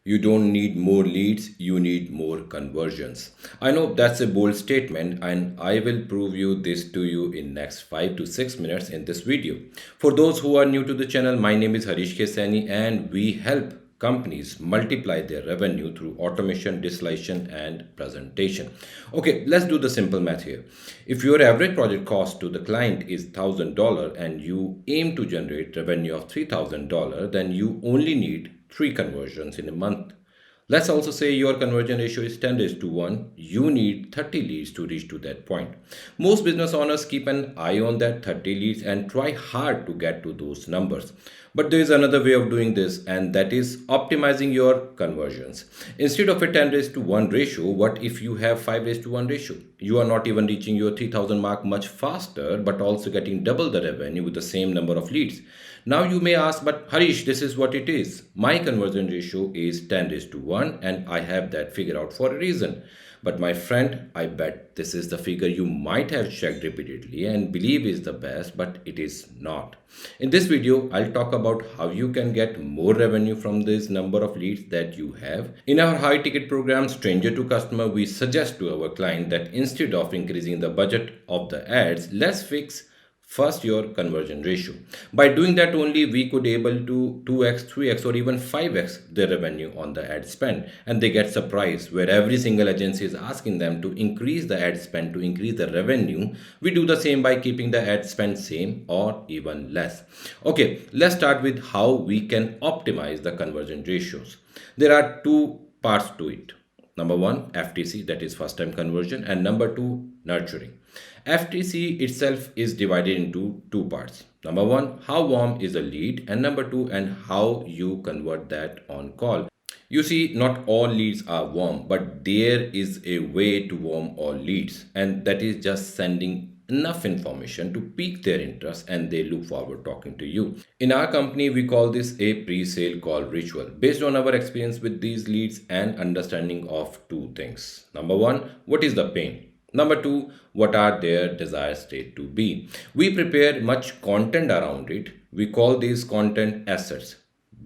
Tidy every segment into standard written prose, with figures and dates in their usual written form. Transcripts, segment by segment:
You don't need more leads, you need more conversions. I know that's a bold statement and I will prove you this to you in next 5 to 6 minutes in this video. For those who are new to the channel, my name is Harish Kesani and we help companies multiply their revenue through automation, digitalization and presentation. Okay, let's do the simple math here. If your average project cost to the client is $1,000 and you aim to generate revenue of $3,000, then you only need 3 conversions in a month. Let's also say your conversion ratio is 10 raised to 1. You need 30 leads to reach to that point. Most business owners keep an eye on that 30 leads and try hard to get to those numbers. But there is another way of doing this, and that is optimizing your conversions. Instead of a 10 raised to 1 ratio, what if you have 5 raised to 1 ratio? You are not even reaching your 3000 mark much faster, but also getting double the revenue with the same number of leads. Now you may ask, but Harish, this is what it is. My conversion ratio is 10 raised to 1 and I have that figure out for a reason. But my friend, I bet this is the figure you might have checked repeatedly and believe is the best, but it is not. In this video, I'll talk about how you can get more revenue from this number of leads that you have. In our high ticket program, Stranger to Customer, we suggest to our client that instead of increasing the budget of the ads, let's fix first your conversion ratio. By doing that only, we could able to 2x, 3x or even 5x their revenue on the ad spend, and they get surprised where every single agency is asking them to increase the ad spend to increase the revenue. We do the same by keeping the ad spend same or even less. Okay, let's start with how we can optimize the conversion ratios. There are two parts to it. Number one, FTC, that is first time conversion, and number two, nurturing. FTC itself is divided into two parts. Number one, how warm is a lead, and number two, and how you convert that on call. You see, not all leads are warm, but there is a way to warm all leads, and that is just sending enough information to pique their interest and they look forward talking to you. In our company, we call this a pre-sale call ritual based on our experience with these leads and understanding of two things. Number one, what is the pain? Number two, what are their desired state to be? We prepare much content around it. We call these content assets.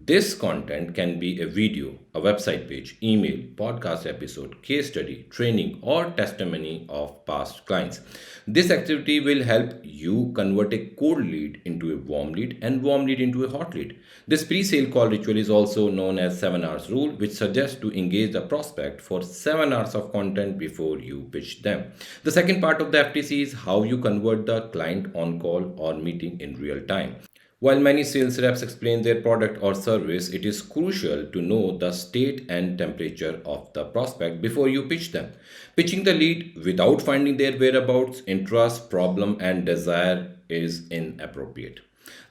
This content can be a video, a website page, email, podcast episode, case study, training, or testimony of past clients. This activity will help you convert a cold lead into a warm lead and warm lead into a hot lead. This pre-sale call ritual is also known as 7 hours rule, which suggests to engage the prospect for 7 hours of content before you pitch them. The second part of the FTC is how you convert the client on call or meeting in real time. While many sales reps explain their product or service, it is crucial to know the state and temperature of the prospect before you pitch them. Pitching the lead without finding their whereabouts, interest, problem, and desire is inappropriate.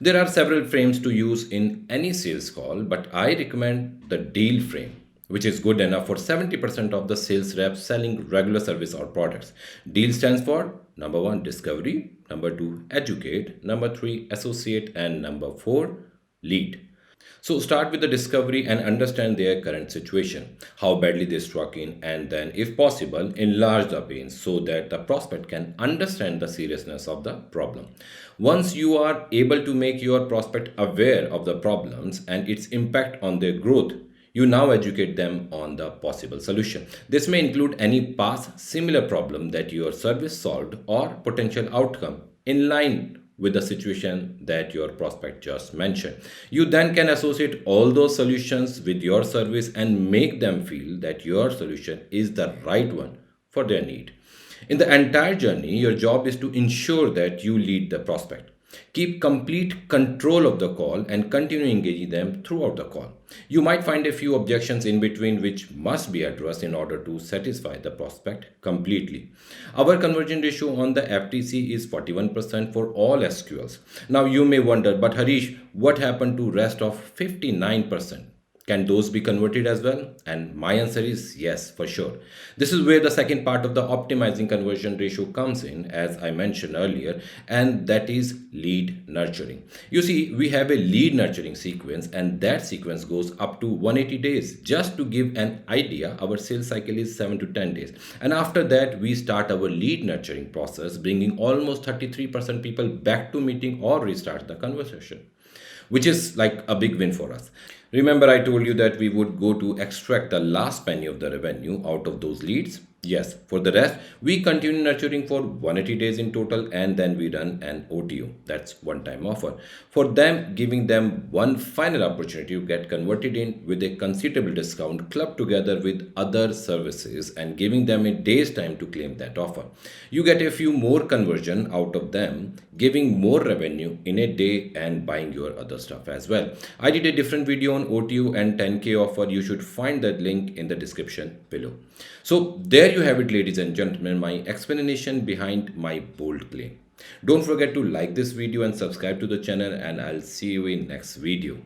There are several frames to use in any sales call, but I recommend the deal frame, which is good enough for 70% of the sales reps selling regular service or products. Deal stands for number one, discovery, number two, educate, number three, associate, and number four, lead. So start with the discovery and understand their current situation, how badly they struck in, and then, if possible, enlarge the pain so that the prospect can understand the seriousness of the problem. Once you are able to make your prospect aware of the problems and its impact on their growth, you now educate them on the possible solution. This may include any past similar problem that your service solved or potential outcome in line with the situation that your prospect just mentioned. You then can associate all those solutions with your service and make them feel that your solution is the right one for their need. In the entire journey, your job is to ensure that you lead the prospect. Keep complete control of the call and continue engaging them throughout the call. You might find a few objections in between which must be addressed in order to satisfy the prospect completely. Our conversion ratio on the FTC is 41% for all SQLs. Now you may wonder, but Harish, what happened to rest of 59%? Can those be converted as well? And my answer is yes, for sure. This is where the second part of the optimizing conversion ratio comes in, as I mentioned earlier, and that is lead nurturing. You see, we have a lead nurturing sequence, and that sequence goes up to 180 days. Just to give an idea, our sales cycle is 7 to 10 days. And after that, we start our lead nurturing process, bringing almost 33% people back to meeting or restart the conversation, which is like a big win for us. Remember, I told you that we would go to extract the last penny of the revenue out of those leads? Yes, for the rest, we continue nurturing for 180 days in total and then we run an OTU. That's one time offer. For them, giving them one final opportunity to get converted in with a considerable discount clubbed together with other services and giving them a day's time to claim that offer. You get a few more conversion out of them, giving more revenue in a day and buying your other stuff as well. I did a different video on OTU and 10K offer. You should find that link in the description below. So there you have it, ladies and gentlemen, my explanation behind my bold claim. Don't forget to like this video and subscribe to the channel, and I'll see you in next video.